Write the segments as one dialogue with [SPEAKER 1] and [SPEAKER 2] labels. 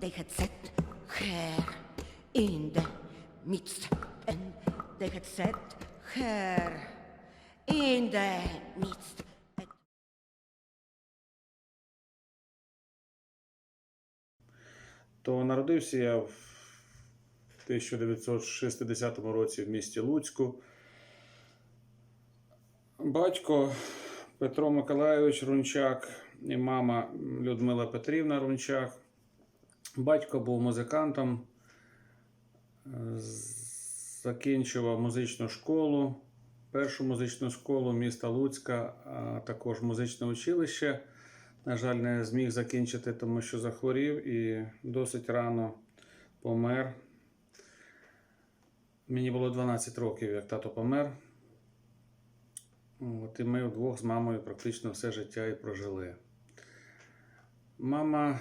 [SPEAKER 1] they had set her in the midst, and they had set her in the midst.
[SPEAKER 2] То народився я в 1960 році в місті Луцьку. Батько Петро Миколайович Рунчак і мама Людмила Петрівна Рунчак. Батько був музикантом, закінчував музичну школу, першу музичну школу міста Луцька, а також музичне училище. На жаль, не зміг закінчити, тому що захворів і досить рано помер. Мені було 12 років, як тато помер. І ми вдвох з мамою практично все життя і прожили. Мама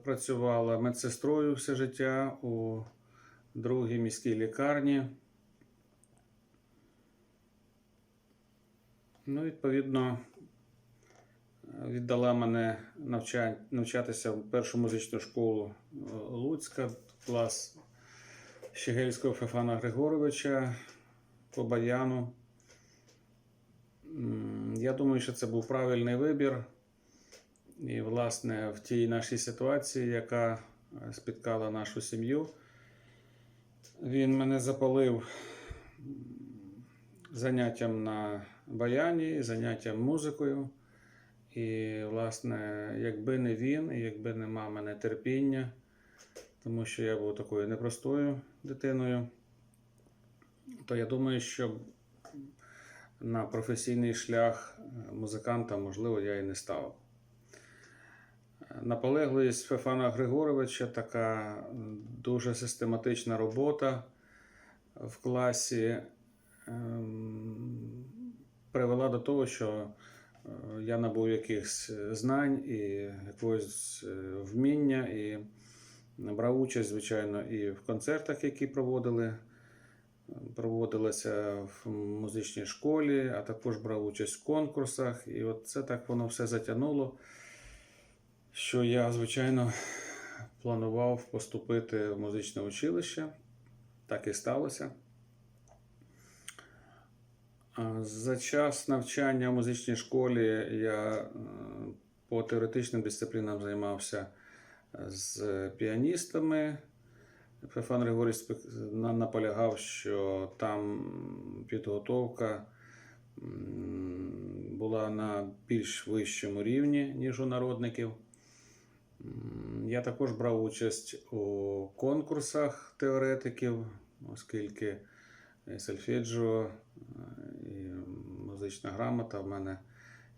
[SPEAKER 2] працювала медсестрою все життя у другій міській лікарні. Відповідно, віддала мене навчатися в першу музичну школу Луцька, клас Щегельського Феофана Григоровича по баяну. Я думаю, що це був правильний вибір. І, власне, в тій нашій ситуації, яка спіткала нашу сім'ю, він мене запалив заняттям на баяні, заняттям музикою. І, власне, якби не він, і якби не мамине терпіння, тому що я був такою непростою дитиною, то я думаю, що на професійний шлях музиканта, можливо, я і не став. Наполегливість Феофана Григоровича, така дуже систематична робота в класі привела до того, що я набув якихось знань і якогось вміння, і брав участь, звичайно, і в концертах, які проводилися в музичній школі, а також брав участь в конкурсах. І от це так воно все затягнуло, що я, звичайно, планував поступити в музичне училище. Так і сталося. За час навчання в музичній школі я по теоретичним дисциплінам займався з піаністами. Феофан Григорович наполягав, що там підготовка була на більш вищому рівні, ніж у народників. Я також брав участь у конкурсах теоретиків, оскільки сольфеджіо і музична грамота в мене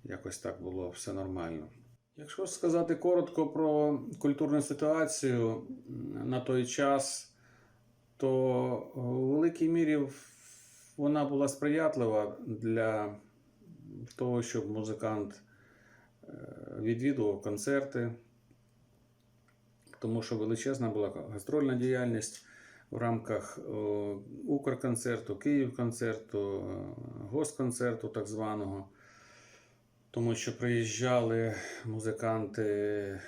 [SPEAKER 2] якось так було все нормально. Якщо сказати коротко про культурну ситуацію на той час, то у великій мірі вона була сприятлива для того, щоб музикант відвідував концерти, тому що величезна була гастрольна діяльність в рамках Укрконцерту, Київконцерту, Госконцерту так званого. Тому що приїжджали музиканти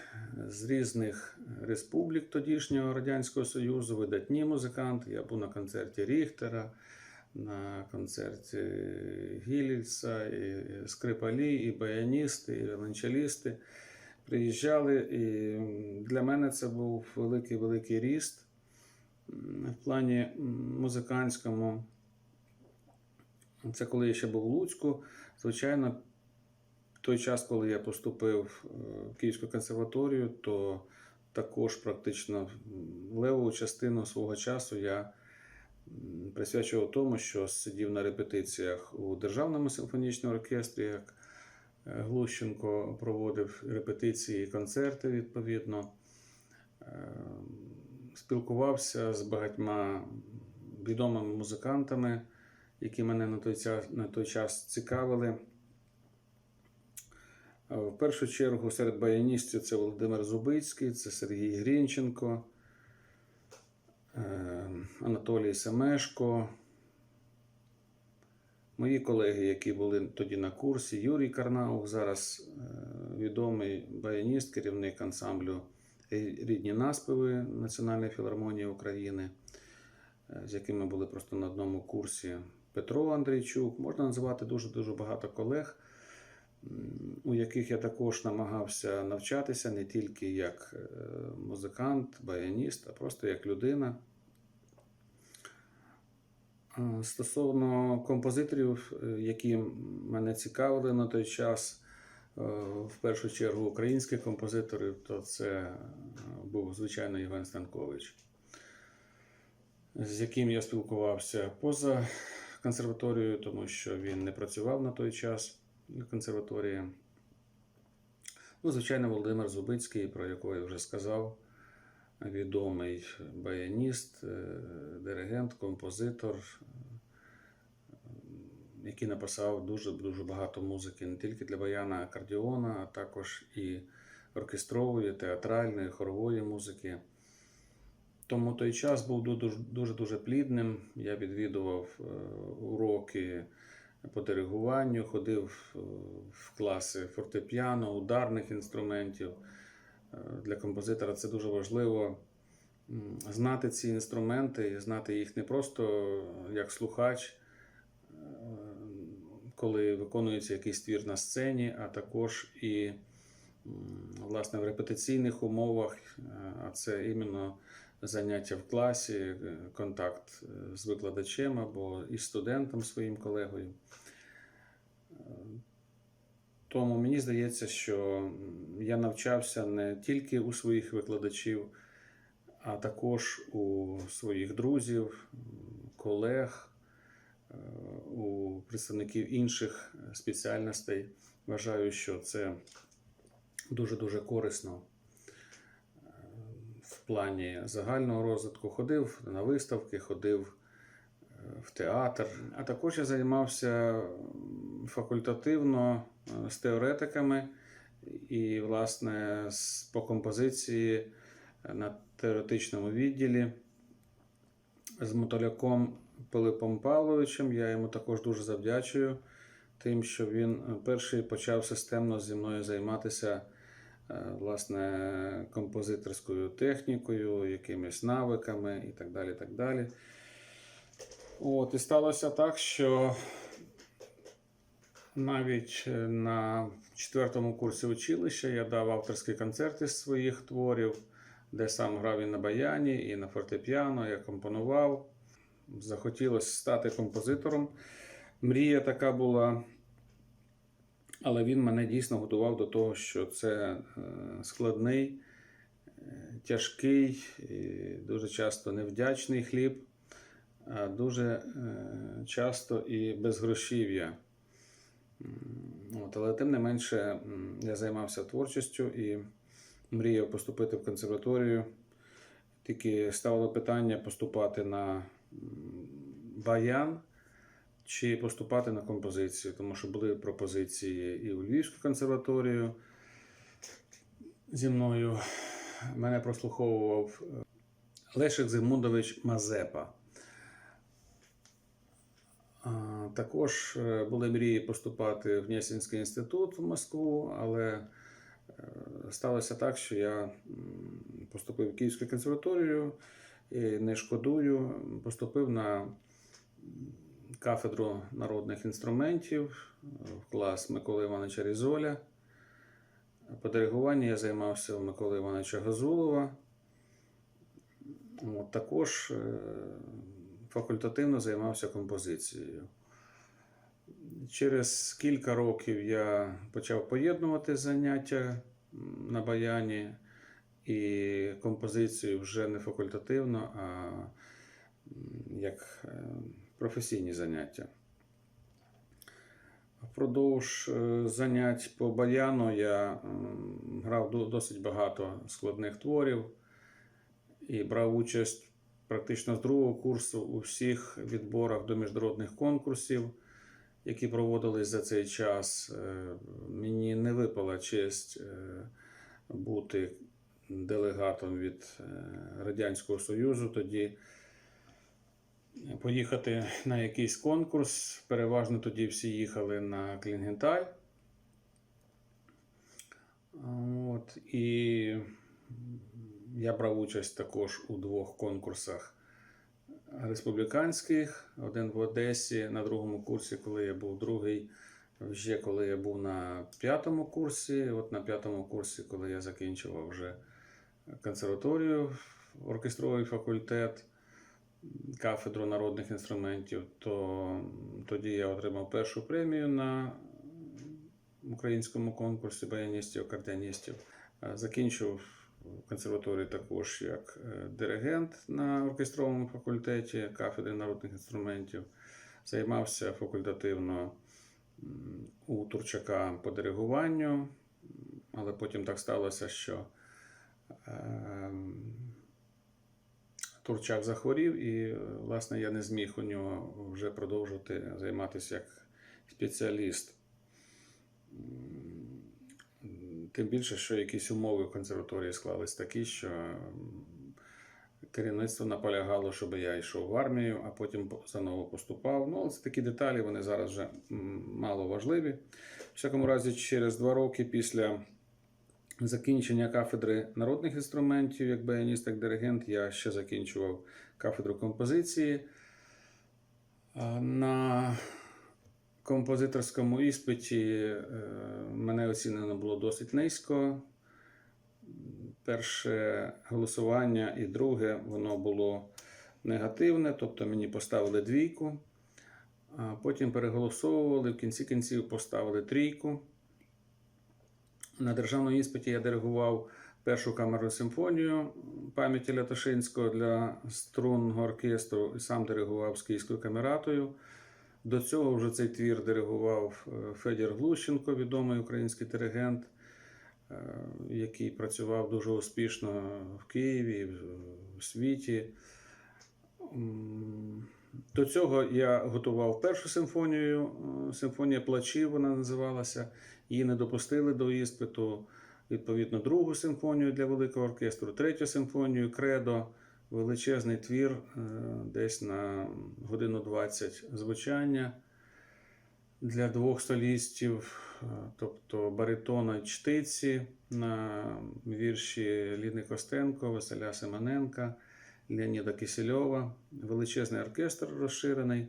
[SPEAKER 2] з різних республік тодішнього Радянського Союзу, видатні музиканти. Я був на концерті Ріхтера, на концерті Гілільса, і скрипалі, і баяністи, і віолончелісти. Приїжджали, і для мене це був великий ріст в плані музикантському. Це коли я ще був у Луцьку. Звичайно, в той час, коли я поступив в Київську консерваторію, то також практично левову частину свого часу я присвячував тому, що сидів на репетиціях у Державному симфонічному оркестрі, як Глущенко проводив репетиції і концерти, відповідно. Спілкувався з багатьма відомими музикантами, які мене на той час цікавили. В першу чергу серед баяністів це Володимир Зубицький, це Сергій Грінченко, Анатолій Семешко, мої колеги, які були тоді на курсі, Юрій Карнаух, зараз відомий баяніст, керівник ансамблю рідні наспіви Національної філармонії України, з якими були просто на одному курсі. Петро Андрійчук, можна називати дуже-дуже багато колег, у яких я також намагався навчатися не тільки як музикант, баяніст, а просто як людина. Стосовно композиторів, які мене цікавили на той час, в першу чергу українські композитори, то це був, звичайно, Євген Станкович, з яким я спілкувався поза консерваторією, тому що він не працював на той час в консерваторії. Ну, звичайно, Володимир Зубицький, про якого я вже сказав, відомий баяніст, диригент, композитор, який написав дуже багато музики не тільки для баяна, акордеона, а також і оркестрової, театральної, хорової музики. Тому той час був дуже плідним. Я відвідував уроки по диригуванню, ходив в класи фортепіано, ударних інструментів. Для композитора це дуже важливо знати ці інструменти, знати їх не просто як слухач, коли виконується якийсь твір на сцені, а також і, власне, в репетиційних умовах, а це іменно заняття в класі, контакт з викладачем або із студентом, своїм колегою. Тому мені здається, що я навчався не тільки у своїх викладачів, а також у своїх друзів, колег, у представників інших спеціальностей. Вважаю, що це дуже корисно в плані загального розвитку. Ходив на виставки, ходив в театр, а також я займався факультативно з теоретиками і, власне, по композиції на теоретичному відділі з Мотоляком Пилипом Павловичем. Я йому також дуже завдячую тим, що він перший почав системно зі мною займатися, власне, композиторською технікою, якимись навиками і так далі, так далі. От, і сталося так, що навіть на 4-му курсі училища я дав авторські концерти з своїх творів, де сам грав і на баяні, і на фортепіано, я компонував. Захотілося стати композитором. Мрія така була, але він мене дійсно готував до того, що це складний, тяжкий, дуже часто невдячний хліб, а дуже часто і безгрошів'я. Але тим не менше я займався творчістю і мріяв поступити в консерваторію. Тільки ставило питання поступати на баян чи поступати на композицію, тому що були пропозиції і у Львівську консерваторію. Зі мною мене прослуховував Лешик Зигмундович Мазепа. Також були мрії поступати в Гнесинський інститут в Москву, але сталося так, що я поступив в Київську консерваторію і не шкодую, поступив на кафедру народних інструментів в клас Миколи Івановича Різоля. По диригуванню я займався у Миколи Івановича Газулова. Також факультативно займався композицією. Через кілька років я почав поєднувати заняття на баяні і композицію вже не факультативно, а як професійні заняття. Впродовж занять по баяну я грав досить багато складних творів і брав участь практично з 2-го курсу у всіх відборах до міжнародних конкурсів, які проводились за цей час. Мені не випала честь бути делегатом від Радянського Союзу, тоді поїхати на якийсь конкурс. Переважно тоді всі їхали на Клінгенталь. І Я брав участь також у 2 конкурсах республіканських. Один в Одесі на 2-му курсі, коли я був другий, вже коли я був на 5-му курсі. От на 5-му курсі, коли я закінчував вже консерваторію, оркестровий факультет, кафедру народних інструментів, то тоді я отримав першу премію на українському конкурсі баяністів, акордеоністів. Закінчив консерваторію також як диригент на оркестровому факультеті кафедри народних інструментів. Займався факультативно у Турчака по диригуванню, але потім так сталося, що Турчак захворів і, власне, я не зміг у нього вже продовжувати займатися як спеціаліст. Тим більше, що якісь умови в консерваторії склались такі, що керівництво наполягало, щоб я йшов в армію, а потім заново поступав. Ну, це такі деталі, вони зараз вже мало важливі. В всякому разі, через 2 роки після закінчення кафедри народних інструментів, як баяніст, як диригент, я ще закінчував кафедру композиції. На композиторському іспиті мене оцінено було досить низько. Перше голосування і друге, воно було негативне, тобто мені поставили 2, а потім переголосовували, в кінці кінців поставили 3. На державному іспиті я диригував першу камерну симфонію пам'яті Лятошинського для струнного оркестру і сам диригував з Київською камератою. До цього вже цей твір диригував Федір Глущенко, відомий український диригент, який працював дуже успішно в Києві, в світі. До цього я готував першу симфонію, симфонія плачів вона називалася. Її не допустили до іспиту. Відповідно, 2-гу симфонію для великого оркестру, 3-ю симфонію «Кредо», величезний твір, десь на 1 годину 20 звучання для 2 солістів, тобто баритона і чтиці на вірші Ліни Костенко, Василя Семененка, Леоніда Кисельова, величезний оркестр розширений.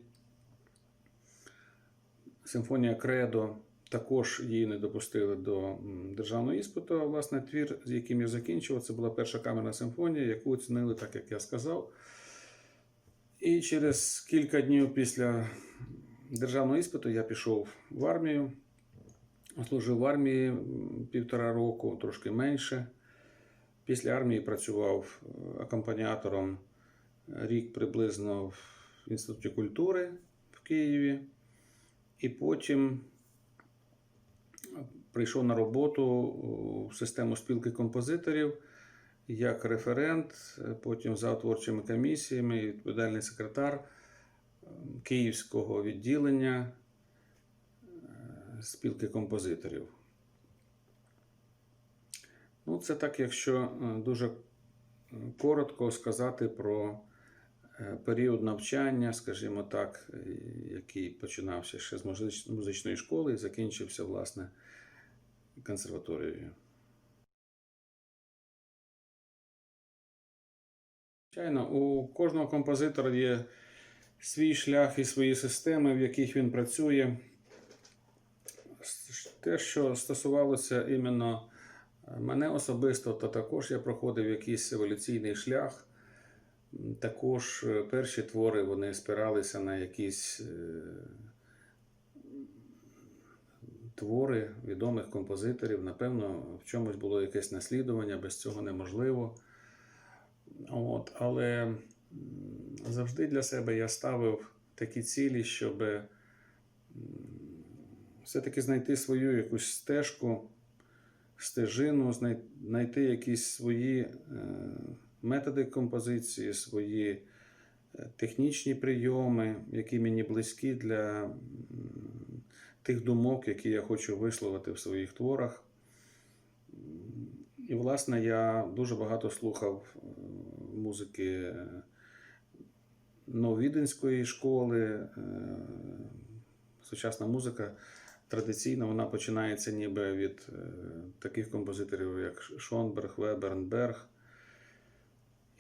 [SPEAKER 2] Симфонія «Кредо», також її не допустили до державного іспиту, а власне твір, з яким я закінчував, це була перша камерна симфонія, яку оцінили, так як я сказав. І через кілька днів після державного іспиту я пішов в армію, служив в армії 1,5 року, трошки менше. Після армії працював акомпаніатором рік приблизно в Інституті культури в Києві. І потім прийшов на роботу в систему спілки композиторів як референт, потім за творчими комісіями, відповідальний секретар Київського відділення спілки композиторів. Ну, це так, якщо дуже коротко сказати про період навчання, скажімо так, який починався ще з музичної школи і закінчився, власне, консерваторією. Звичайно, у кожного композитора є свій шлях і свої системи, в яких він працює. Те, що стосувалося іменно мене особисто, то також я проходив якийсь еволюційний шлях. Також перші твори, вони спиралися на якісь твори відомих композиторів. Напевно, в чомусь було якесь наслідування, без цього неможливо. Але завжди для себе я ставив такі цілі, щоб все-таки знайти свою якусь стежку, стежину, знайти якісь свої методи композиції, свої технічні прийоми, які мені близькі для тих думок, які я хочу висловити в своїх творах. І, власне, я дуже багато слухав музики Нововіденської школи. Сучасна музика традиційно вона починається ніби від таких композиторів, як Шонберг, Веберн, Берг.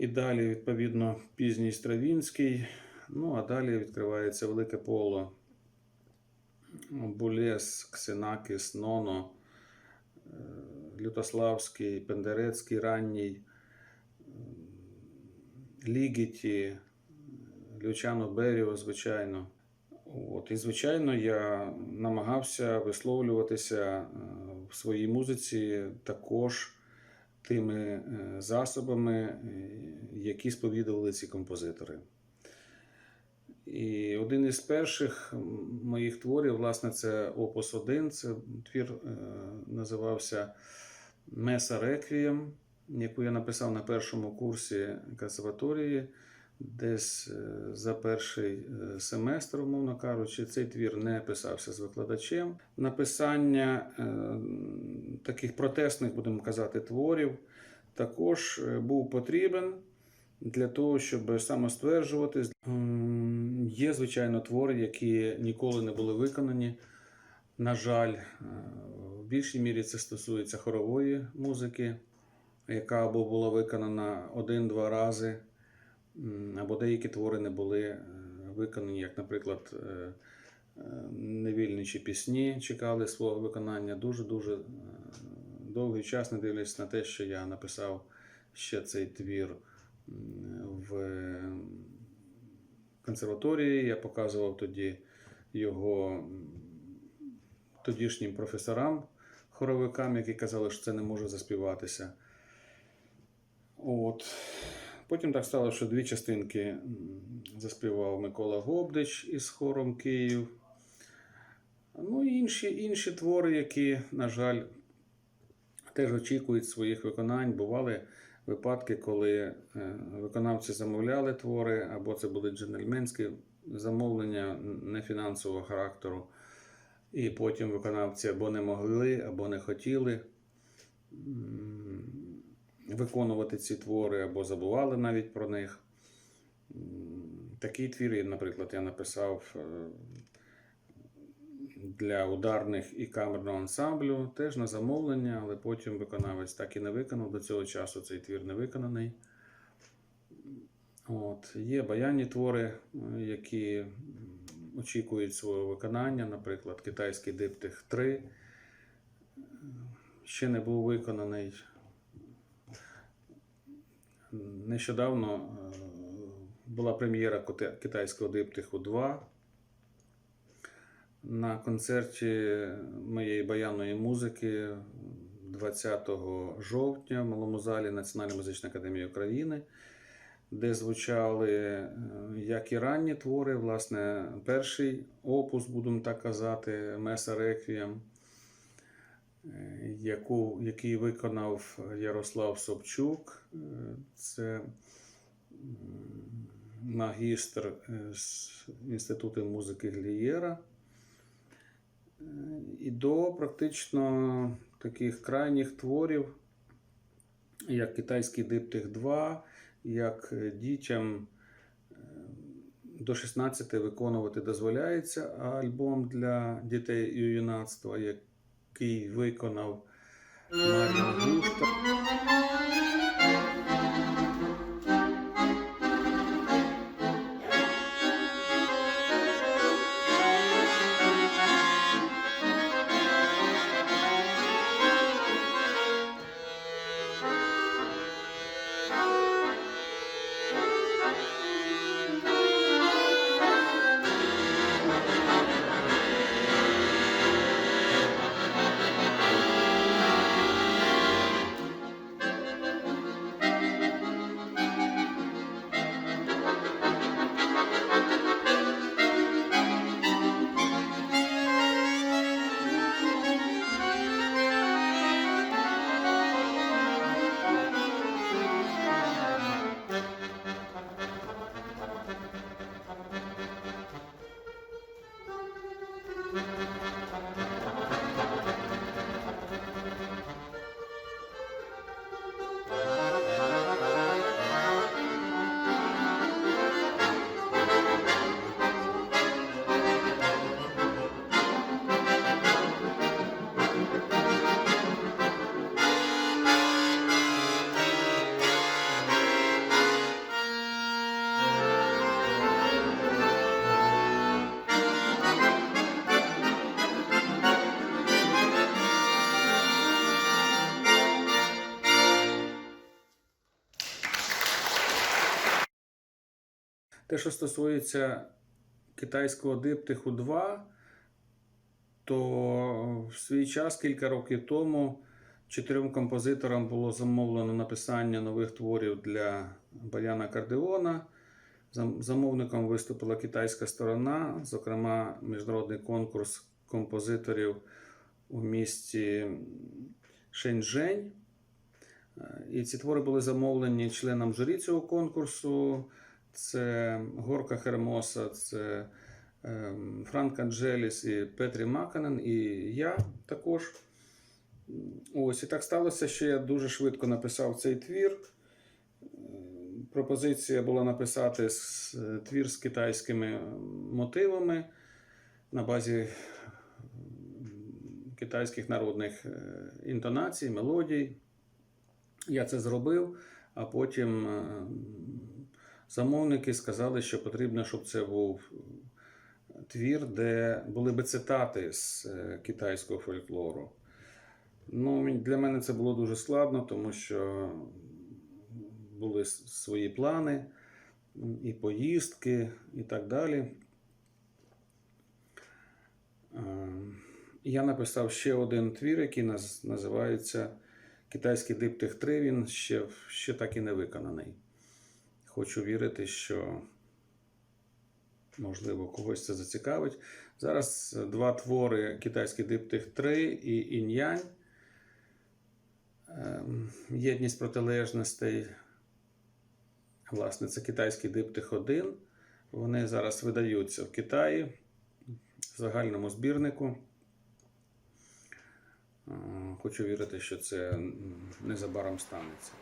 [SPEAKER 2] І далі, відповідно, пізній Стравінський. Ну, а далі відкривається велике поло. Булес, Ксенакис, Ноно, Лютославський, Пендерецький ранній, Лігіті, Лючано Беріо, звичайно. І, звичайно, я намагався висловлюватися в своїй музиці також тими засобами, які сповідували ці композитори. І один із перших моїх творів, власне, це Опус 1, це твір називався Меса Реквієм, яку я написав на першому курсі консерваторії, десь за перший семестр, умовно кажучи. Цей твір не писався з викладачем. Написання таких протестних, будемо казати, творів також був потрібен для того, щоб самостверджуватись. Є, звичайно, твори, які ніколи не були виконані. На жаль, в більшій мірі це стосується хорової музики, яка або була виконана один-два рази, або деякі твори не були виконані, як, наприклад, невільничі пісні чекали свого виконання дуже-дуже довгий час, не дивлячись на те, що я написав ще цей твір в консерваторії. Я показував тоді його тодішнім професорам, хоровикам, які казали, що це не може заспіватися. Потім так стало, що дві частинки заспівав Микола Гобдич із хором Київ. Ну і інші твори, які, на жаль, теж очікують своїх виконань. Бували випадки, коли виконавці замовляли твори, або це були джентльменські замовлення нефінансового характеру, і потім виконавці або не могли, або не хотіли виконувати ці твори, або забували навіть про них. Такий твір, наприклад, я написав для ударних і камерного ансамблю, теж на замовлення, але потім виконавець так і не виконав. До цього часу цей твір не виконаний. Є баянні твори, які очікують свого виконання, наприклад, китайський диптих 3 ще не був виконаний. Нещодавно була прем'єра китайського диптиху 2 на концерті моєї баянної музики 20 жовтня в Малому залі Національної музичної академії України, де звучали як і ранні твори, власне, перший опус, будемо так казати, Меса Реквієм, який виконав Ярослав Собчук. Це магістр з Інституту музики Глієра. І до практично таких крайніх творів, як китайський диптих 2, як дітям до 16 виконувати дозволяється, альбом для дітей і юнацтва, який виконав Мар'ян Гушта. Те, що стосується китайського диптиху 2, то в свій час, кілька років тому, 4 композиторам було замовлено написання нових творів для баяна-акордеона. Замовником виступила китайська сторона, зокрема, міжнародний конкурс композиторів у місті Шеньчжень. І ці твори були замовлені членам журі цього конкурсу. Це Горка Хермоса, це Франк Анджеліс і Петрі Маканен, і я також. Ось, і так сталося, що я дуже швидко написав цей твір. Пропозиція була написати твір з китайськими мотивами на базі китайських народних інтонацій, мелодій. Я це зробив, а потім замовники сказали, що потрібно, щоб це був твір, де були би цитати з китайського фольклору. Ну, для мене це було дуже складно, тому що були свої плани, і поїздки, і так далі. Я написав ще один твір, який називається «Китайський диптих 3», він ще так і не виконаний. Хочу вірити, що, можливо, когось це зацікавить. Зараз 2 твори «Китайський диптих 3» і «Інь-Янь». Єдність протилежностей. Власне, це «Китайський диптих 1». Вони зараз видаються в Китаї в загальному збірнику. Хочу вірити, що це незабаром станеться.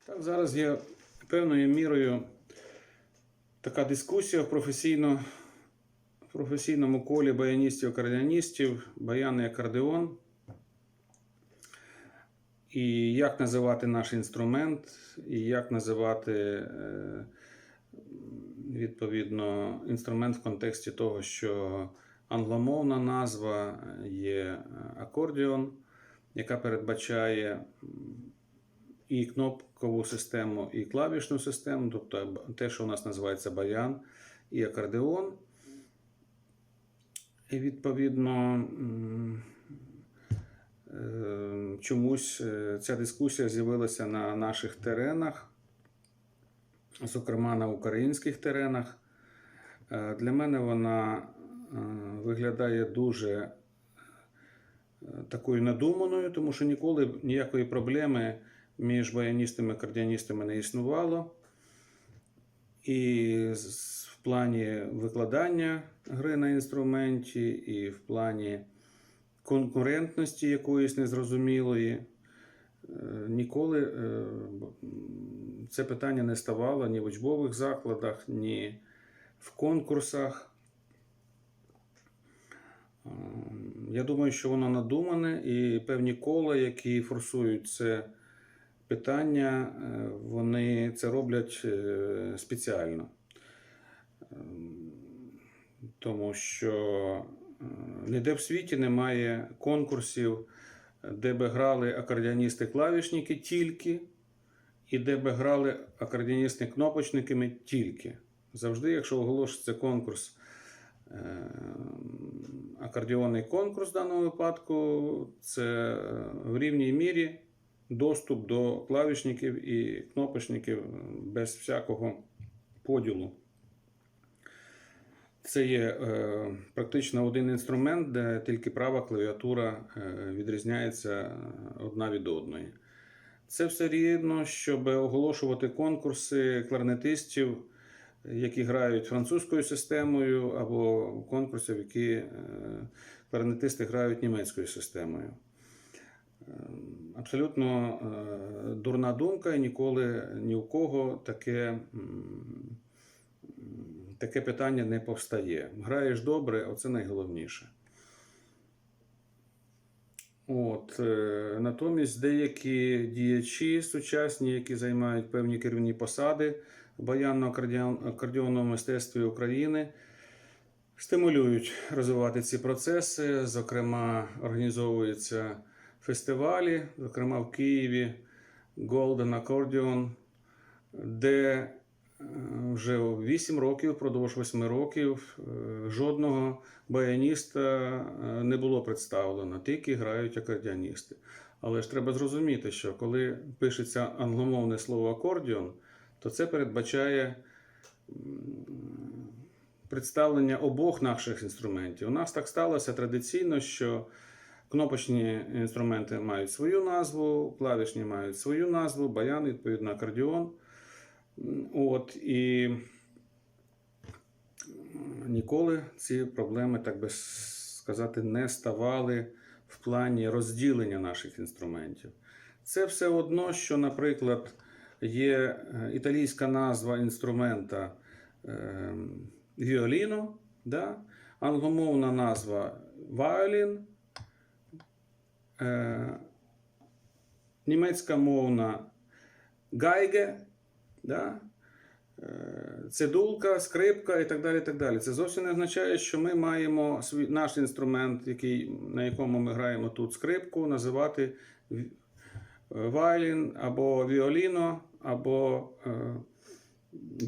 [SPEAKER 2] Так, зараз є певною мірою така дискусія в професійному колі баяністів-акордеоністів, баян і акордеон. І як називати наш інструмент, і як називати, відповідно, інструмент в контексті того, що англомовна назва є акордеон, яка передбачає і кнопкову систему, і клавішну систему, тобто те, що у нас називається баян і акордеон. І, відповідно, чомусь ця дискусія з'явилася на наших теренах, зокрема на українських теренах. Для мене вона виглядає дуже такою надуманою, тому що ніколи ніякої проблеми між баяністами і акордеоністами не існувало. І в плані викладання гри на інструменті, і в плані конкурентності якоїсь незрозумілої. Ніколи це питання не ставало ні в учбових закладах, ні в конкурсах. Я думаю, що воно надумане, і певні кола, які форсують це питання, вони це роблять спеціально. Тому що ніде в світі немає конкурсів, де би грали акордеоністи-клавішники тільки, і де би грали акордеоністи-кнопочниками тільки. Завжди, якщо оголошується конкурс, акордеонний конкурс в даному випадку, це в рівній мірі доступ до клавішників і кнопочників без всякого поділу. Це є практично один інструмент, де тільки права клавіатура відрізняється одна від одної. Це все рівно, щоб оголошувати конкурси кларнетистів, які грають французькою системою, або конкурсів, які кларнетисти грають німецькою системою. Абсолютно дурна думка, і ніколи ні у кого таке питання не повстає. Граєш добре, оце найголовніше. Натомість деякі діячі сучасні, які займають певні керівні посади в баянно-акордеонному мистецтві України, стимулюють розвивати ці процеси. Зокрема, організовуються фестивалі, зокрема в Києві Golden Accordion, де вже 8 років, впродовж 8 років жодного баяніста не було представлено, тільки грають акордеоністи. Але ж треба зрозуміти, що коли пишеться англомовне слово акордеон, то це передбачає представлення обох наших інструментів. У нас так сталося традиційно, що кнопочні інструменти мають свою назву, клавішні мають свою назву, баян, відповідно, акордеон. І ніколи ці проблеми, так би сказати, не ставали в плані розділення наших інструментів. Це все одно, що, наприклад, є італійська назва інструмента віоліно, да? Англомовна назва violin, німецька мовна гайге, да? Цидулка, скрипка і так далі, так далі. Це зовсім не означає, що ми маємо наш інструмент, на якому ми граємо тут скрипку, називати вайлін, або віоліно, або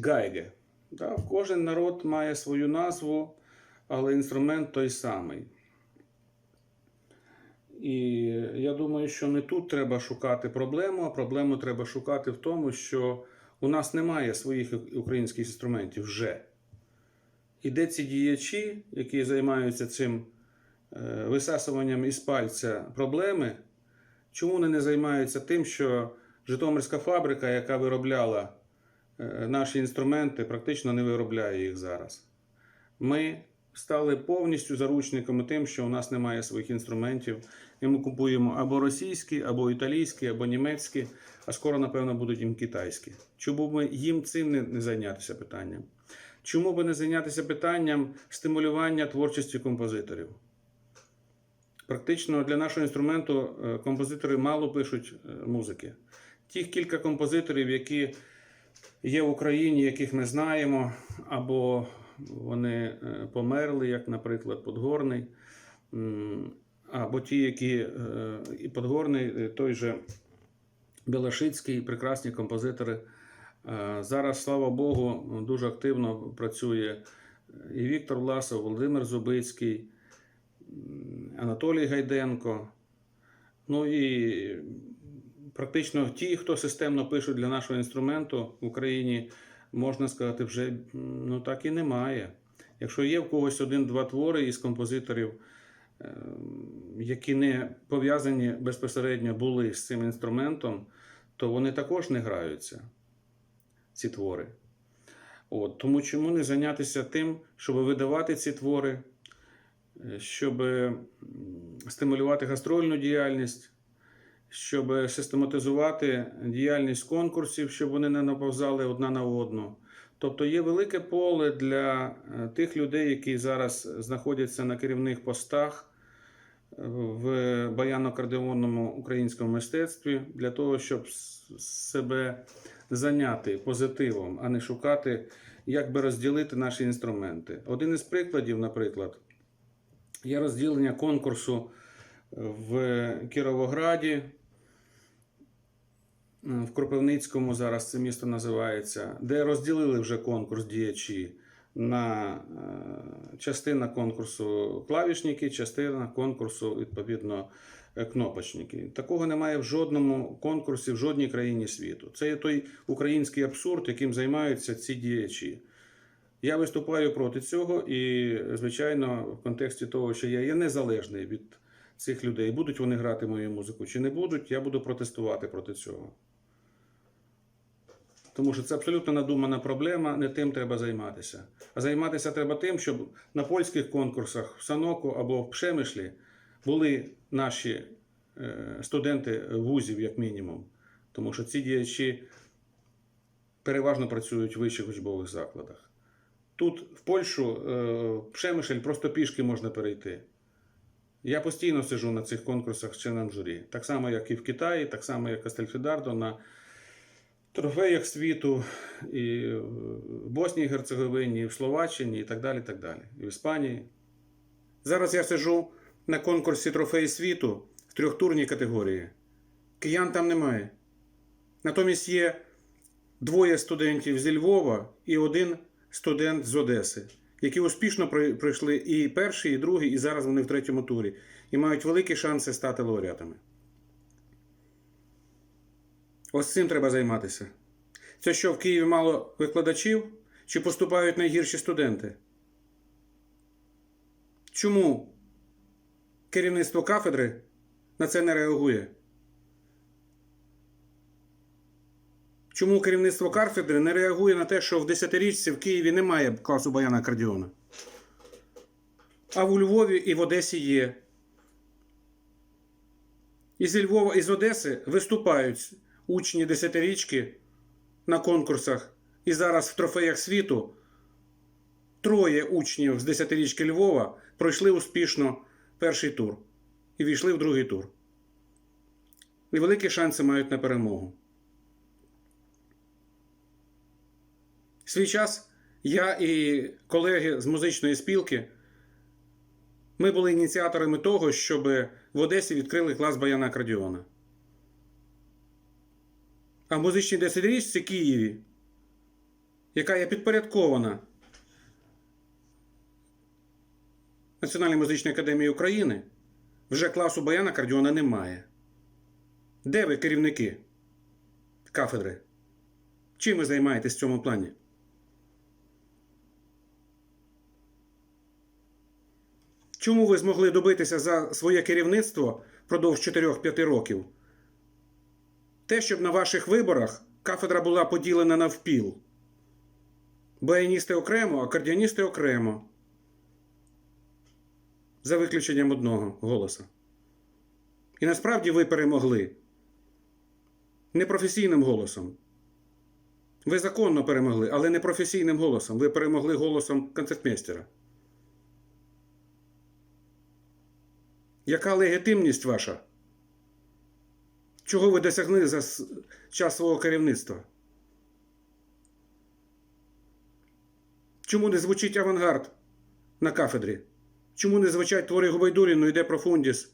[SPEAKER 2] гайге. Да? Кожен народ має свою назву, але інструмент той самий. І я думаю, що не тут треба шукати проблему, а проблему треба шукати в тому, що у нас немає своїх українських інструментів вже. І де ці діячі, які займаються цим висасуванням із пальця проблеми, чому вони не займаються тим, що Житомирська фабрика, яка виробляла наші інструменти, практично не виробляє їх зараз. Ми стали повністю заручниками тим, що у нас немає своїх інструментів, і ми купуємо або російські, або італійські, або німецькі, а скоро, напевно, будуть їм китайські. Чому б їм цим не зайнятися питанням? Чому б не зайнятися питанням стимулювання творчості композиторів? Практично для нашого інструменту композитори мало пишуть музики. Тих кілька композиторів, які є в Україні, яких ми знаємо, або вони померли, як, наприклад, Подгорний, або ті, які і Подгорний, той же Белашицький, прекрасні композитори. Зараз, слава Богу, дуже активно працює і Віктор Власов, Володимир Зубицький, Анатолій Гайденко. Ну і практично ті, хто системно пишуть для нашого інструменту в Україні, можна сказати, вже так і немає. Якщо є в когось один-два твори із композиторів, які не пов'язані безпосередньо були з цим інструментом, то вони також не граються, ці твори. Тому чому не зайнятися тим, щоб видавати ці твори, щоб стимулювати гастрольну діяльність, щоб систематизувати діяльність конкурсів, щоб вони не наповзали одна на одну. Тобто є велике поле для тих людей, які зараз знаходяться на керівних постах в баяно-акордеонному українському мистецтві, для того, щоб себе зайняти позитивом, а не шукати, як би розділити наші інструменти. Один із прикладів, наприклад, є розділення конкурсу в Кіровограді, в Кропивницькому зараз це місто називається, де розділили вже конкурс діячі на частина конкурсу клавішники, частина конкурсу, відповідно, кнопочники. Такого немає в жодному конкурсі, в жодній країні світу. Це є той український абсурд, яким займаються ці діячі. Я виступаю проти цього і, звичайно, в контексті того, що я є незалежний від цих людей. Будуть вони грати мою музику чи не будуть, я буду протестувати проти цього. Тому що це абсолютно надумана проблема, не тим треба займатися. А займатися треба тим, щоб на польських конкурсах в Саноку або в Пшемишлі були наші студенти вузів, як мінімум. Тому що ці діячі переважно працюють в вищих учбових закладах. Тут, в Польщу, в Пшемишль просто пішки можна перейти. Я постійно сиджу на цих конкурсах з членом журі. Так само, як і в Китаї, так само, як Кастельфідардо, на трофеях світу, і в Боснії і Герцеговині, і в Словаччині, і так далі, так далі. І в Іспанії. Зараз я сиджу на конкурсі трофеї світу в трьохтурній категорії. Киян там немає. Натомість є двоє студентів зі Львова і один студент з Одеси, які успішно пройшли і перший, і другий, і зараз вони в третьому турі. І мають великі шанси стати лауреатами. Ось цим треба займатися. Це що, в Києві мало викладачів? Чи поступають найгірші студенти? Чому керівництво кафедри на це не реагує? Чому керівництво кафедри не реагує на те, що в 10-річці в Києві немає класу баяна-акордеона? А в Львові і в Одесі є. І зі Львова, і з Одеси виступають учні 10-річки на конкурсах. І зараз в трофеях світу троє учнів з 10-річки Львова пройшли успішно перший тур і війшли в другий тур. І великі шанси мають на перемогу. В свій час я і колеги з музичної спілки, ми були ініціаторами того, щоб в Одесі відкрили клас баяна-акордеона. А в музичній 10-річці Києві, яка є підпорядкована Національній музичній академії України, вже класу баяна-акордеона немає. Де ви, керівники кафедри? Чим ви займаєтесь в цьому плані? Чому ви змогли добитися за своє керівництво впродовж 4-5 років? Те, щоб на ваших виборах кафедра була поділена навпіл. Баяністи окремо, акордеоністи окремо. За виключенням одного голоса. І насправді ви перемогли. Непрофесійним голосом. Ви законно перемогли, але не професійним голосом. Ви перемогли голосом концертмейстера. Яка легітимність ваша? Чого ви досягли за час свого керівництва? Чому не звучить авангард на кафедрі? Чому не звучать твори Губайдуріну «Іде профундіс»,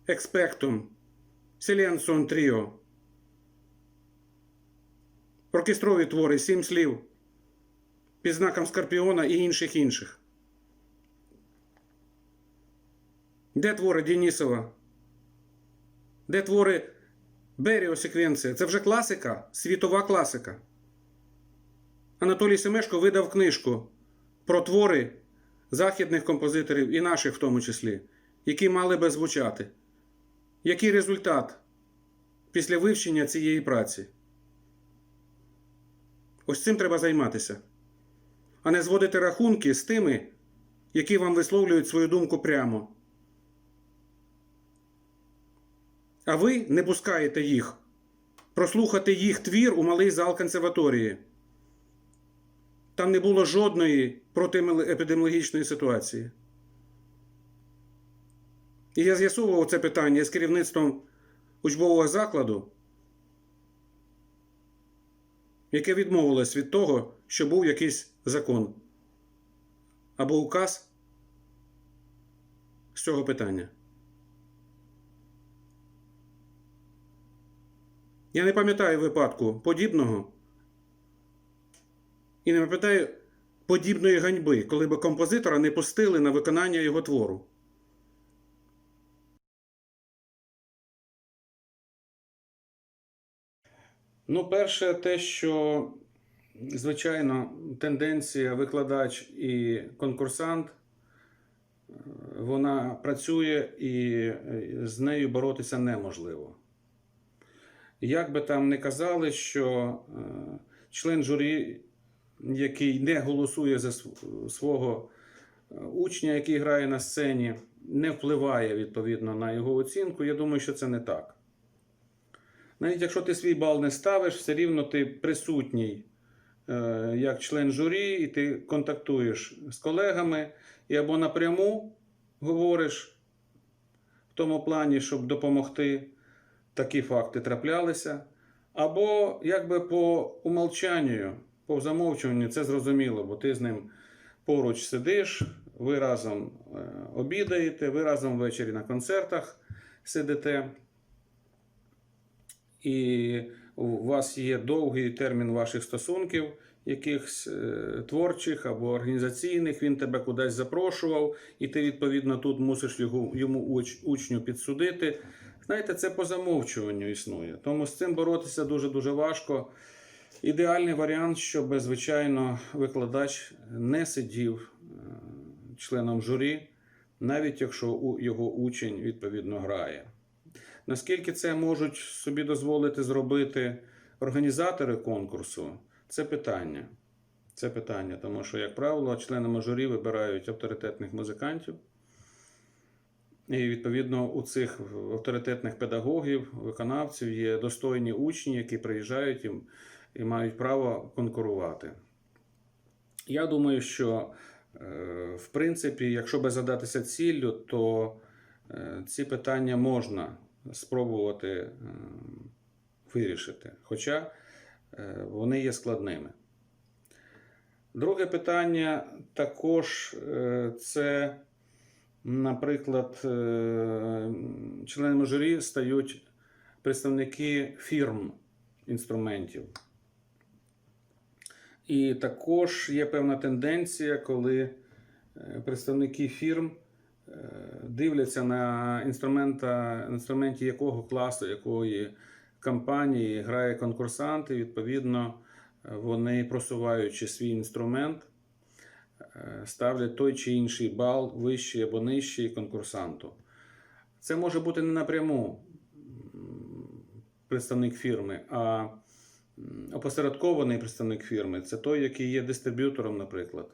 [SPEAKER 2] «Експектум», «Сіленсон Тріо», оркестрові твори «Сім слів», «Під знаком Скорпіона» і інших? Де твори Денісова? Де твори Беріо секвенція? Це вже класика, світова класика. Анатолій Семешко видав книжку про твори західних композиторів і наших в тому числі, які мали би звучати. Який результат після вивчення цієї праці? Ось цим треба займатися. А не зводити рахунки з тими, які вам висловлюють свою думку прямо. А ви не пускаєте їх прослухати їх твір у малий зал консерваторії. Там не було жодної протиепідеміологічної ситуації. І я з'ясовував це питання з керівництвом учбового закладу, яке відмовилось від того, що був якийсь закон або указ з цього питання. Я не пам'ятаю випадку подібного і не пам'ятаю подібної ганьби, коли б композитора не пустили на виконання його твору. Ну, перше, те, що, звичайно, тенденція викладач і конкурсант, вона працює і з нею боротися неможливо. Як би там не казали, що член журі, який не голосує за свого учня, який грає на сцені, не впливає відповідно на його оцінку, я думаю, що це не так. Навіть якщо ти свій бал не ставиш, все рівно ти присутній як член журі, і ти контактуєш з колегами, і або напряму говориш в тому плані, щоб допомогти, такі факти траплялися, або якби по умовчанню, по замовчуванню, це зрозуміло, бо ти з ним поруч сидиш, ви разом обідаєте, ви разом ввечері на концертах сидите, і у вас є довгий термін ваших стосунків, якихось творчих або організаційних, він тебе кудись запрошував, і ти, відповідно, тут мусиш йому учню підсудити. Знаєте, це по замовчуванню існує. Тому з цим боротися дуже-дуже важко. Ідеальний варіант, щоб, звичайно, викладач не сидів членом журі, навіть якщо його учень, відповідно, грає. Наскільки це можуть собі дозволити зробити організатори конкурсу, це питання. Це питання, тому що, як правило, членами журі вибирають авторитетних музикантів. І, відповідно, у цих авторитетних педагогів, виконавців є достойні учні, які приїжджають і мають право конкурувати. Я думаю, що, в принципі, якщо би задатися ціллю, то ці питання можна спробувати вирішити, хоча вони є складними. Друге питання також це, наприклад, членами журі стають представники фірм інструментів. І також є певна тенденція, коли представники фірм дивляться на інструменті якого класу, якої компанії грає конкурсант, і, відповідно, вони, просуваючи свій інструмент, ставлять той чи інший бал вищий або нижчий конкурсанту. Це може бути не напряму представник фірми, а опосередкований представник фірми. Це той, який є дистриб'ютором, наприклад.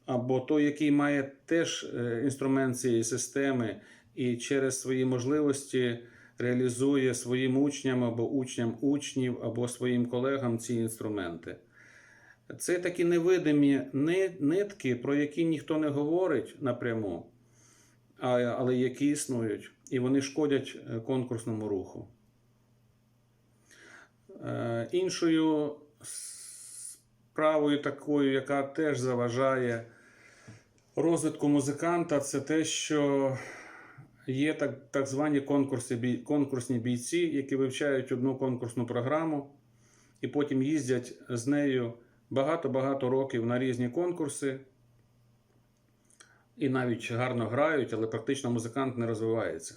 [SPEAKER 2] або той, який має теж інструмент цієї системи і через свої можливості реалізує своїм учням або учням учнів, або своїм колегам ці інструменти. Це такі невидимі нитки, про які ніхто не говорить напряму, але які існують, і вони шкодять конкурсному руху. Іншою справою такою, яка теж заважає розвитку музиканта, це те, що є так звані конкурсні бійці, які вивчають одну конкурсну програму і потім їздять з нею багато-багато років на різні конкурси і навіть гарно грають, але практично музикант не розвивається.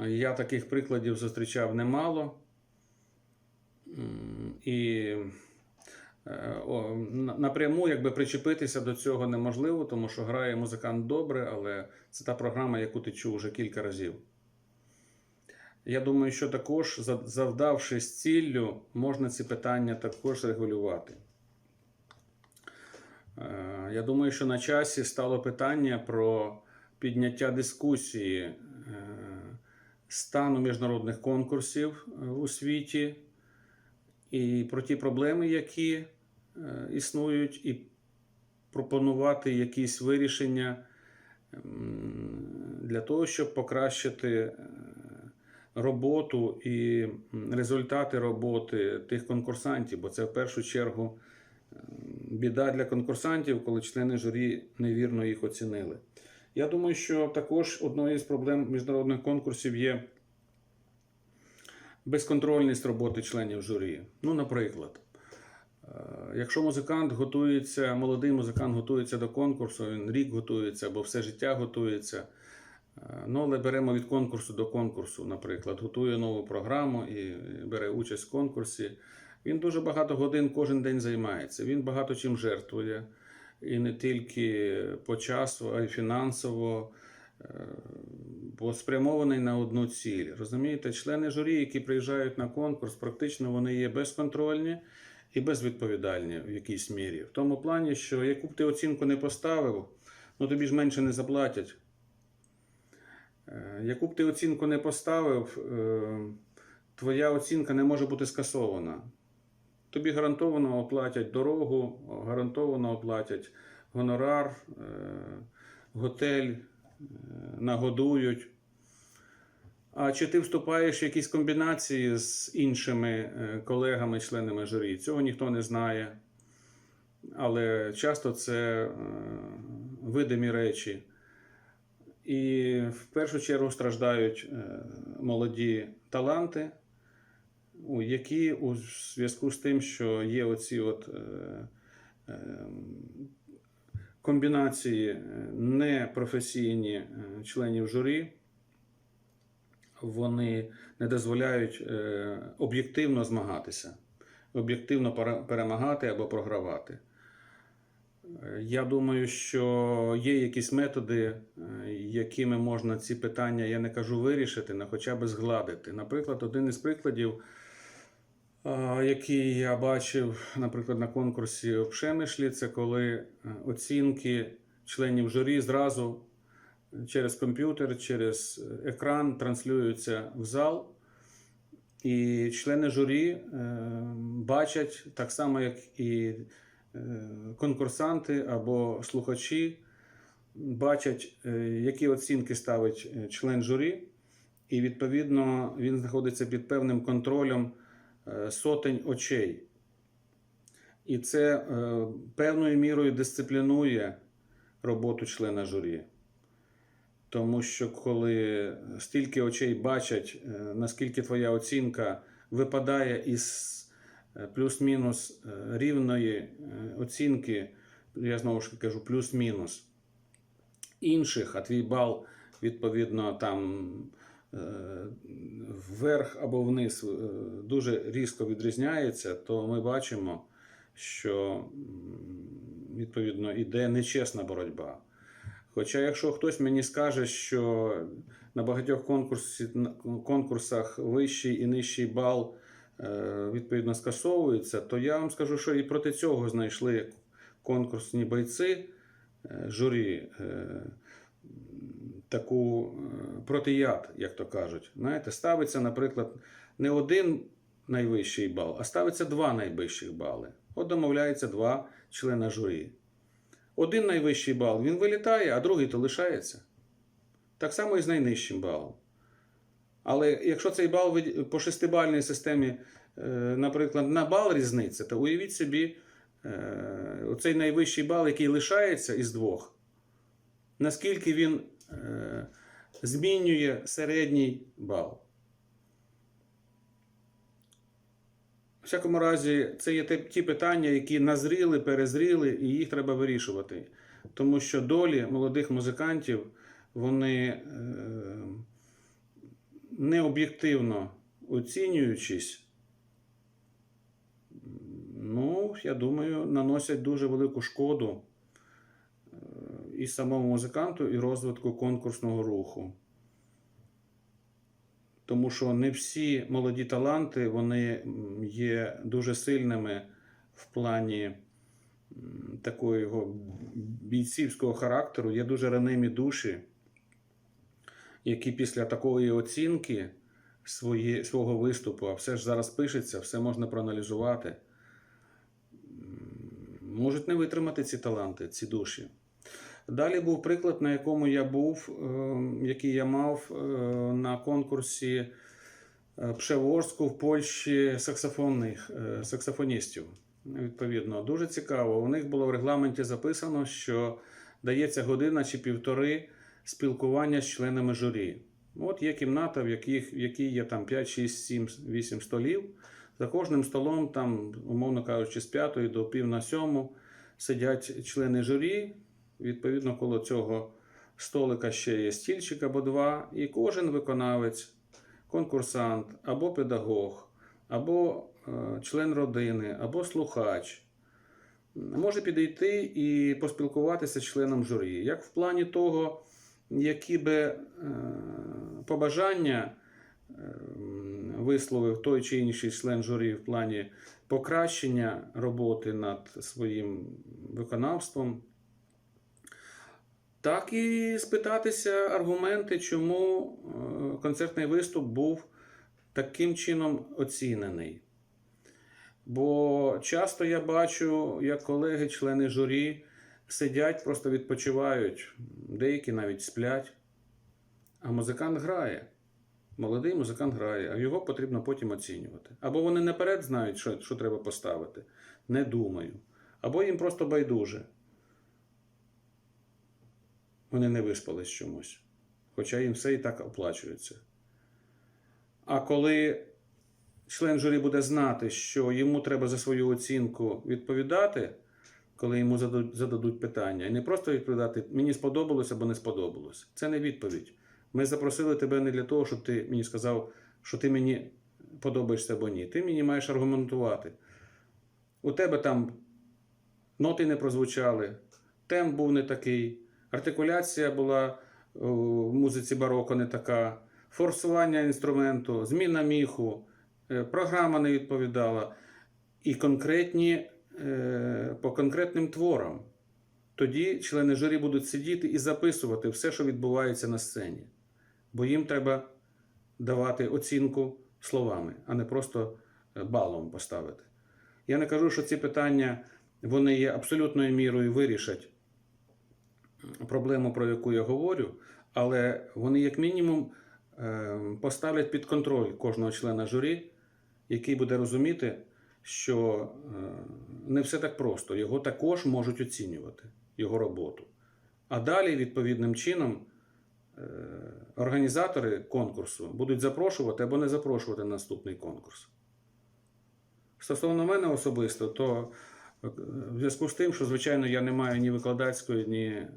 [SPEAKER 2] Я таких прикладів зустрічав немало. І напряму причепитися до цього неможливо, тому що грає музикант добре, але це та програма, яку ти чув вже кілька разів. Я думаю, що також, завдавшись ціллю, можна ці питання також регулювати. Я думаю, що на часі стало питання про підняття дискусії стану міжнародних конкурсів у світі і про ті проблеми, які існують, і пропонувати якісь вирішення для того, щоб покращити роботу і результати роботи тих конкурсантів, бо це в першу чергу біда для конкурсантів, коли члени журі невірно їх оцінили. Я думаю, що також одною з проблем міжнародних конкурсів є безконтрольність роботи членів журі. Ну, наприклад, якщо молодий музикант готується до конкурсу, він рік готується або все життя готується, але беремо від конкурсу до конкурсу, наприклад, готує нову програму і бере участь в конкурсі, він дуже багато годин кожен день займається, він багато чим жертвує, і не тільки по часу, а й фінансово, бо спрямований на одну ціль. Розумієте, члени журі, які приїжджають на конкурс, практично вони є безконтрольні і безвідповідальні в якійсь мірі. В тому плані, що яку б ти оцінку не поставив, тобі ж менше не заплатять. Яку б ти оцінку не поставив, твоя оцінка не може бути скасована. Тобі гарантовано оплатять дорогу, гарантовано оплатять гонорар, готель, нагодують. А чи ти вступаєш в якісь комбінації з іншими колегами, членами журі? Цього ніхто не знає. Але часто це видимі речі. І в першу чергу страждають молоді таланти, які у зв'язку з тим, що є оці комбінації непрофесійні членів журі, вони не дозволяють об'єктивно змагатися, об'єктивно перемагати або програвати. Я думаю, що є якісь методи, якими можна ці питання, я не кажу вирішити, але хоча б згладити. Наприклад, один із прикладів, який я бачив, наприклад, на конкурсі в Пшемишлі, це коли оцінки членів журі зразу через комп'ютер, через екран транслюються в зал. І члени журі бачать, так само, як і конкурсанти або слухачі, бачать, які оцінки ставить член журі, і, відповідно, він знаходиться під певним контролем сотень очей. І це певною мірою дисциплінує роботу члена журі. Тому що коли стільки очей бачать, наскільки твоя оцінка випадає із плюс-мінус рівної оцінки, я знову ж кажу плюс-мінус, інших, а твій бал, відповідно, там вверх або вниз дуже різко відрізняється, то ми бачимо, що, відповідно, іде нечесна боротьба. Хоча, якщо хтось мені скаже, що на багатьох конкурсах вищий і нижчий бал, відповідно, скасовуються, то я вам скажу, що і проти цього знайшли конкурсні бойці, журі, таку протияд, як то кажуть. Знаєте, ставиться, наприклад, не один найвищий бал, а ставиться 2 найвищих бали. От домовляються 2 члена журі. Один найвищий бал, він вилітає, а другий то лишається. Так само і з найнижчим балом. Але якщо цей бал по 6-бальній системі, наприклад, на бал різниця, то уявіть собі, оцей найвищий бал, який лишається із 2, наскільки він змінює середній бал. У всякому разі, це є ті питання, які назріли, перезріли, і їх треба вирішувати. Тому що долі молодих музикантів, вони не об'єктивно оцінюючись, ну, я думаю, наносять дуже велику шкоду і самому музиканту, і розвитку конкурсного руху. Тому що не всі молоді таланти, вони є дуже сильними в плані такого бійцівського характеру. Є дуже ранимі душі, які після такої оцінки свого виступу, а все ж зараз пишеться, все можна проаналізувати, можуть не витримати ці таланти, ці душі. Далі був приклад, на якому я був, який я мав на конкурсі Прzeworську в Польщі саксофоністів. Відповідно, дуже цікаво. У них було в регламенті записано, що дається година чи півтори спілкування з членами журі. От є кімната, в якій є там 5, 6, 7, 8 столів. За кожним столом, там, умовно кажучи, з 5 до пів на 7 сидять члени журі. Відповідно, коло цього столика ще є стільчик або 2, і кожен виконавець, конкурсант, або педагог, або член родини, або слухач може підійти і поспілкуватися з членом журі. Як в плані того, які би побажання висловив той чи інший член журі в плані покращення роботи над своїм виконавством, так і спитатися аргументи, чому концертний виступ був таким чином оцінений. Бо часто я бачу, як колеги, члени журі сидять, просто відпочивають, деякі навіть сплять, а музикант грає. Молодий музикант грає, а його потрібно потім оцінювати. Або вони наперед знають, що треба поставити, не думаю. Або їм просто байдуже. Вони не виспались чомусь, хоча їм все і так оплачується. А коли член журі буде знати, що йому треба за свою оцінку відповідати, коли йому зададуть питання, і не просто відповідати «мені сподобалось» або «не сподобалось». Це не відповідь. Ми запросили тебе не для того, щоб ти мені сказав, що ти мені подобаєшся або ні. Ти мені маєш аргументувати. У тебе там ноти не прозвучали, темп був не такий, артикуляція була в музиці бароко не така, форсування інструменту, зміна міху, програма не відповідала. І по конкретним творам. Тоді члени журі будуть сидіти і записувати все, що відбувається на сцені. Бо їм треба давати оцінку словами, а не просто балом поставити. Я не кажу, що ці питання, вони є абсолютною мірою вирішать проблему, про яку я говорю, але вони як мінімум поставлять під контроль кожного члена журі, який буде розуміти, що не все так просто. Його також можуть оцінювати, його роботу. А далі, відповідним чином, організатори конкурсу будуть запрошувати або не запрошувати на наступний конкурс. Стосовно мене особисто, то в зв'язку з тим, що, звичайно, я не маю ні викладацької, ні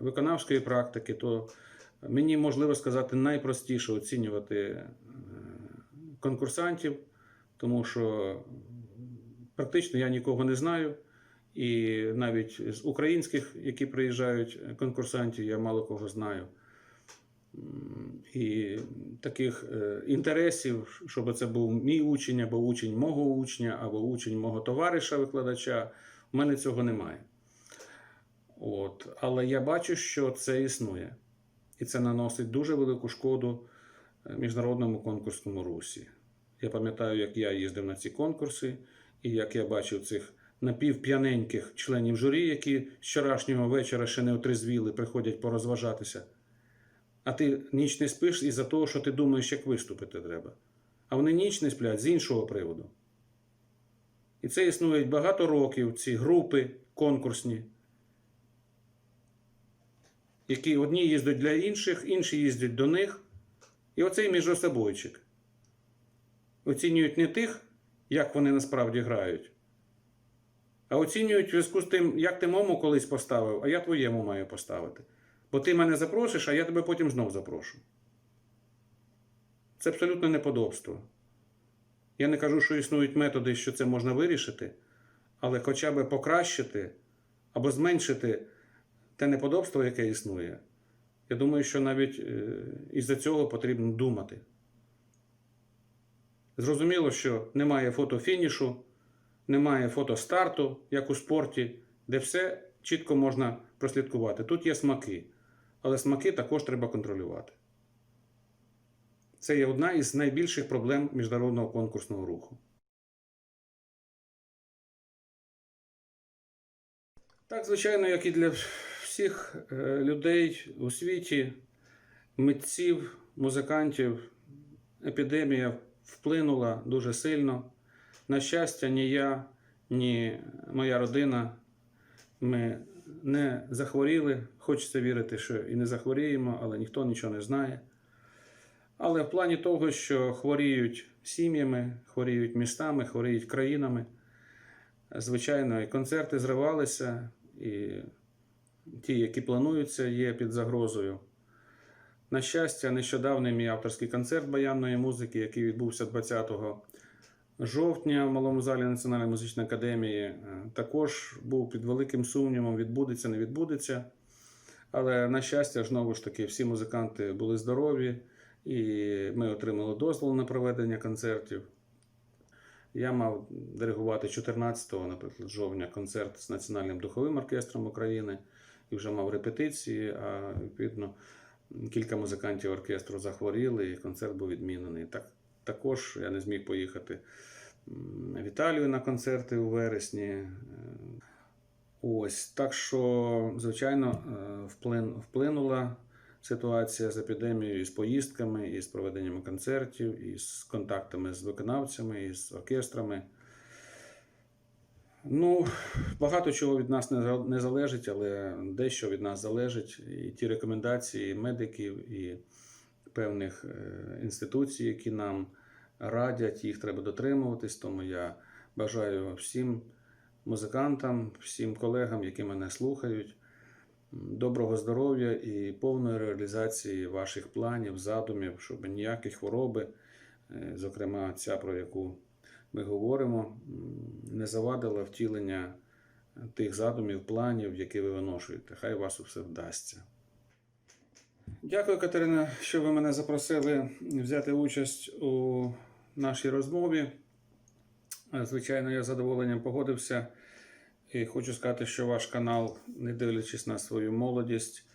[SPEAKER 2] виконавської практики, то мені, можливо сказати, найпростіше оцінювати конкурсантів, тому що практично я нікого не знаю, і навіть з українських, які приїжджають конкурсантів, я мало кого знаю. І таких інтересів, щоб це був мій учень, або учень мого учня, або учень мого товариша-викладача, в мене цього немає. Але я бачу, що це існує. І це наносить дуже велику шкоду міжнародному конкурсному русі. Я пам'ятаю, як я їздив на ці конкурси, і як я бачив цих напівп'яненьких членів журі, які з вчорашнього вечора ще не отрезвіли, приходять порозважатися. А ти ніч не спиш із-за того, що ти думаєш, як виступити треба. А вони ніч не сплять з іншого приводу. І це існує багато років, ці групи конкурсні, які одні їздять для інших, інші їздять до них. І оцей міжособойчик. Оцінюють не тих, як вони насправді грають, а оцінюють в зв'язку з тим, як ти мому колись поставив, а я твоєму маю поставити. Бо ти мене запросиш, а я тебе потім знов запрошу. Це абсолютно неподобство. Я не кажу, що існують методи, що це можна вирішити, але хоча б покращити або зменшити те неподобство, яке існує. Я думаю, що навіть із-за цього потрібно думати. Зрозуміло, що немає фотофінішу, немає фотостарту, як у спорті, де все чітко можна прослідкувати. Тут є смаки, але смаки також треба контролювати. Це є одна із найбільших проблем міжнародного конкурсного руху. Так, звичайно, як і для всіх людей у світі, митців, музикантів, епідемія вплинула дуже сильно. На щастя, ні я, ні моя родина, ми не захворіли. Хочеться вірити, що і не захворіємо, але ніхто нічого не знає. Але в плані того, що хворіють сім'ями, хворіють містами, хворіють країнами, звичайно, і концерти зривалися, і ті, які плануються, є під загрозою. На щастя, нещодавний мій авторський концерт баянної музики, який відбувся 20 жовтня в Малому залі Національної музичної академії, також був під великим сумнівом, відбудеться, не відбудеться. Але, на щастя, знову ж таки, всі музиканти були здорові, і ми отримали дозвіл на проведення концертів. Я мав диригувати 14-го, наприклад, жовтня концерт з Національним духовим оркестром України і вже мав репетиції, а відповідно кілька музикантів оркестру захворіли і концерт був відмінений. Також я не зміг поїхати в Італію на концерти у вересні. Так що, звичайно, вплинула ситуація з епідемією, з поїздками, і з проведенням концертів, і з контактами з виконавцями, і з оркестрами. Багато чого від нас не залежить, але дещо від нас залежить. І ті рекомендації медиків, і певних інституцій, які нам радять, їх треба дотримуватись. Тому я бажаю всім музикантам, всім колегам, які мене слухають, доброго здоров'я і повної реалізації ваших планів, задумів, щоб ніякі хвороби, зокрема ця, про яку ми говоримо, не завадила втілення тих задумів, планів, які ви виношуєте. Хай вас усе вдасться. Дякую, Катерина, що ви мене запросили взяти участь у нашій розмові. Звичайно, я з задоволенням погодився. І хочу сказати, що ваш канал, не дивлячись на свою молодість,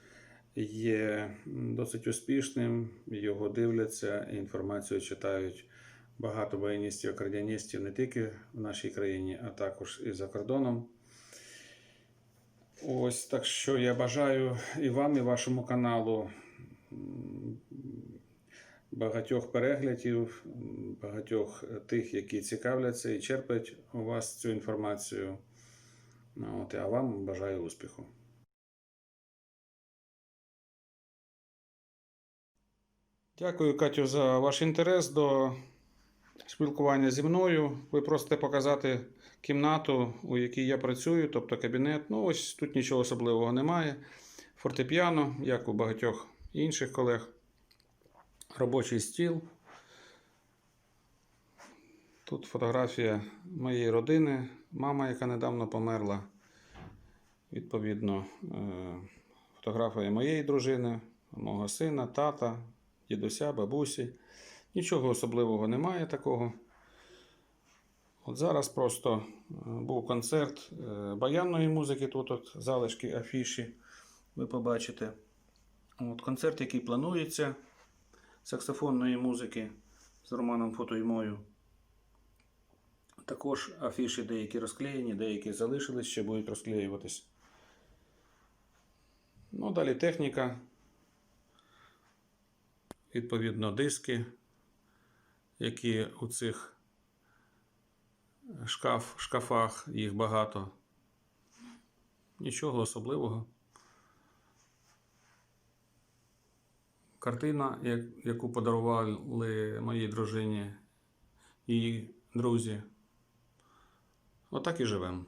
[SPEAKER 2] є досить успішним. Його дивляться, інформацію читають багато баяністів, акордеоністів не тільки в нашій країні, а також і за кордоном. Так що я бажаю і вам, і вашому каналу багатьох переглядів, багатьох тих, які цікавляться і черпають у вас цю інформацію. А вам бажаю успіху. Дякую, Катю, за ваш інтерес до спілкування зі мною. Ви просите показати кімнату, у якій я працюю, тобто кабінет. Ось тут нічого особливого немає. Фортепіано, як у багатьох інших колег. Робочий стіл. Тут фотографія моєї родини, мама, яка недавно померла. Відповідно, фотографія моєї дружини, мого сина, тата, дідуся, бабусі. Нічого особливого немає такого. От зараз просто був концерт баянної музики, тут от залишки афіші, ви побачите. От концерт, який планується, саксофонної музики з Романом Фотоймою. Також афіші деякі розклеєні, деякі залишились, ще будуть розклеюватись. Ну, далі техніка. Відповідно, диски, які у цих шкафах, їх багато. Нічого особливого. Картина, яку подарували моїй дружині її друзі. Отак і живемо.